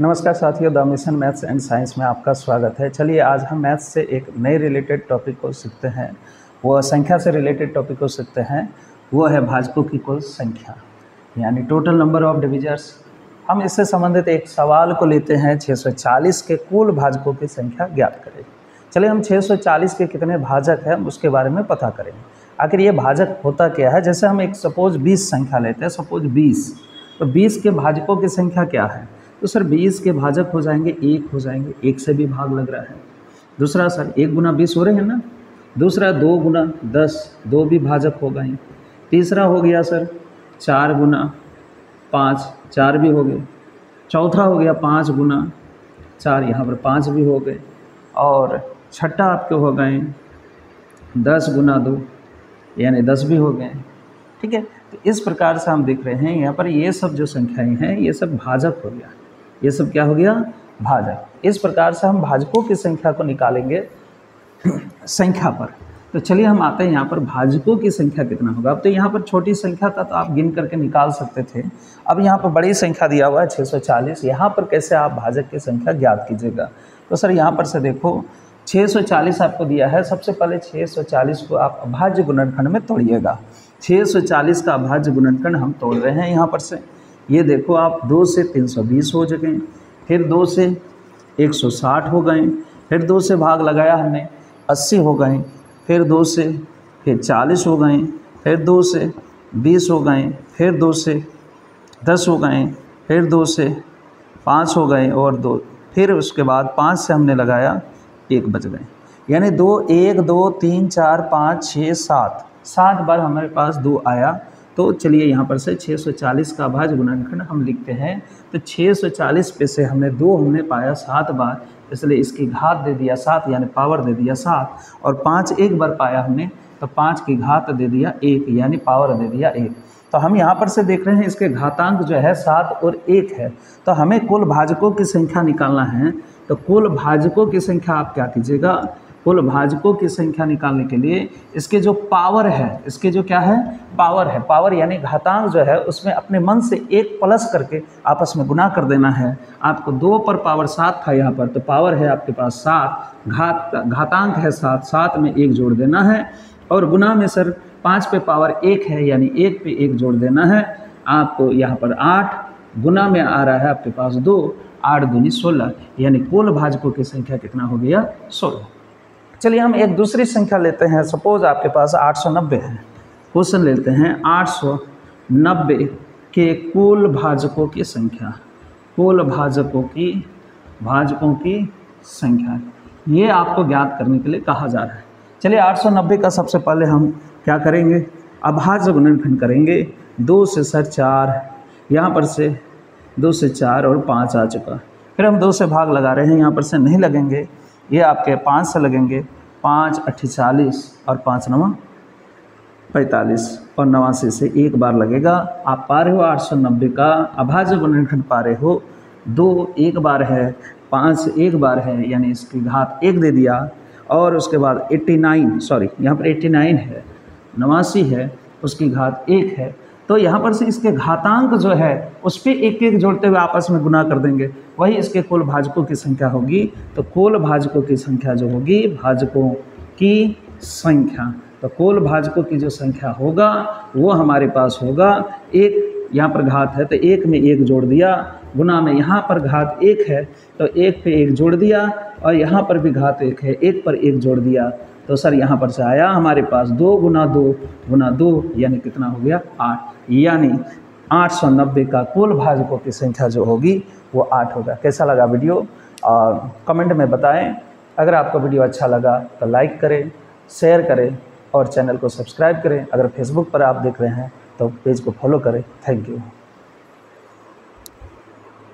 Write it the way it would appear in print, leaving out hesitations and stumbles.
नमस्कार साथियों, the mission maths and science में आपका स्वागत है। चलिए आज हम मैथ्स से एक नए रिलेटेड टॉपिक को सीखते हैं। वो संख्या से रिलेटेड टॉपिक को सीखते हैं। वो है भाजकों की कुल संख्या, यानी टोटल नंबर ऑफ डिविजर्स। हम इससे संबंधित एक सवाल को लेते हैं, 640 के कुल भाजकों की संख्या ज्ञात करें। चलिए हम 640 के कितने भाजक हैं उसके बारे में पता करेंगे। आखिर ये भाजक होता क्या है। जैसे हम एक सपोज 20 संख्या लेते हैं, सपोज 20, तो 20 के भाजकों की संख्या क्या है? तो सर 20 के भाजक हो जाएंगे 1 हो जाएंगे, 1 से भी भाग लग रहा है। दूसरा सर 1 गुना 20 हो रहे हैं ना। दूसरा 2 गुना 10, 2 भी भाजक हो गए। तीसरा हो गया सर 4 गुना 5, 4 भी हो गए। चौथा हो गया 5 गुना 4, यहाँ पर 5 भी हो गए। और छठा आपके हो गए 10 गुना 2, यानी 10 भी हो गए। ठीक है, तो इस प्रकार से हम देख रहे हैं यहाँ पर ये सब जो संख्याएं हैं ये सब भाजक हो गया। ये सब क्या हो गया? भाजक। इस प्रकार से हम भाजकों की संख्या को निकालेंगे संख्या पर। तो चलिए हम आते हैं यहाँ पर भाजकों की संख्या कितना होगा। अब तो यहाँ पर छोटी संख्या था तो आप गिन करके निकाल सकते थे। अब यहाँ पर बड़ी संख्या दिया हुआ है 640। यहाँ पर कैसे आप भाजक की संख्या ज्ञात कीजिएगा? तो सर यहाँ पर से देखो 640 आपको दिया है। सबसे पहले 640 को आप अभाज्य गुणनखंड में तोड़िएगा। 640 का अभाज्य गुणनखंड हम तोड़ रहे हैं यहाँ पर से। ये देखो आप 2 से 320 हो गए, फिर 2 से 160 हो गए, फिर 2 से भाग लगाया हमने 80 हो गए, फिर 2 से फिर 40 हो गए, फिर 2 से 20 हो गए, फिर 2 से 10 हो गए, फिर 2 से 5 हो गए और 2, फिर उसके बाद 5 से हमने लगाया 1 बच गए। यानी 2 1 2 3 4 5 6 7 बार हमारे पास 2 आया। तो चलिए यहाँ पर से 640 का अभाज्य गुणनखंड हम लिखते हैं। तो 640 पे से हमने 2 हमने पाया 7 बार, इसलिए इसकी घात दे दिया 7, यानी पावर दे दिया 7। और 5 एक बार पाया हमने तो 5 की घात दे दिया 1, यानी पावर दे दिया 1। तो हम यहाँ पर से देख रहे हैं इसके घातांक जो है 7 और 1 है। तो हमें कुल भाजकों की संख्या निकालना है। तो कुल भाजकों की संख्या आप क्या कीजिएगा? कुल भाजकों की संख्या निकालने के लिए इसके जो पावर है, इसके जो क्या है पावर है, पावर यानी घातांक जो है उसमें अपने मन से 1 प्लस करके आपस में गुना कर देना है। आपको 2 पर पावर 7 था यहाँ पर, तो पावर है आपके पास 7, घातांक है 7, 7 में 1 जोड़ देना है। और गुना में सर 5 पे पावर 1 है, यानी 1 पे 1 जोड़ देना है। आपको यहाँ पर 8 गुना में आ रहा है आपके पास 2, 8 दूनी 16, यानी कुल भाजकों की संख्या कितना हो गया? 16। चलिए हम एक दूसरी संख्या लेते हैं। सपोज आपके पास 890 है। क्वेश्चन लेते हैं 890 के कुल भाजकों की संख्या। कुल भाजकों की संख्या ये आपको ज्ञात करने के लिए कहा जा रहा है। चलिए 890 का सबसे पहले हम क्या करेंगे? अभाज्य गुणनखंड करेंगे। 2 से सर 4, यहाँ पर से 2 से 4 और 5 आ चुका। फिर हम 2 से भाग लगा रहे हैं, यहाँ पर से नहीं लगेंगे, ये आपके 5 से लगेंगे। 5 8 40 और 5 9 45 और 89 से 1 बार लगेगा। आप पा रहे हो 890 का अभाज्य गुणनखंड पा रहे हो। 2 1 बार है, 5 1 बार है, यानी इसकी घात 1 दे दिया। और उसके बाद 89, सॉरी यहाँ पर 89 है, 89 है, उसकी घात 1 है। तो यहाँ पर से इसके घातांक जो है उस पर 1 1 जोड़ते हुए आपस में गुना कर देंगे, वही इसके कुल भाजकों की संख्या होगी। तो कुल भाजकों की संख्या जो होगी, भाजकों की संख्या, तो कुल भाजकों की जो संख्या होगा वो हमारे पास होगा 1, यहाँ पर घात है तो 1 में 1 जोड़ दिया, गुना में यहाँ पर घात 1 है तो 1 पे 1 जोड़ दिया, और यहाँ पर भी घात 1 है, 1 पर 1 जोड़ दिया। तो सर यहाँ पर से आया हमारे पास 2 गुना 2 गुना 2, यानी कितना हो गया? 8। यानी 890 का कुल भाजकों की संख्या जो होगी वो 8 होगा। कैसा लगा वीडियो? और कमेंट में बताएं। अगर आपको वीडियो अच्छा लगा तो लाइक करें, शेयर करें और चैनल को सब्सक्राइब करें। अगर फेसबुक पर आप देख रहे हैं तो पेज को फॉलो करें। Thank you.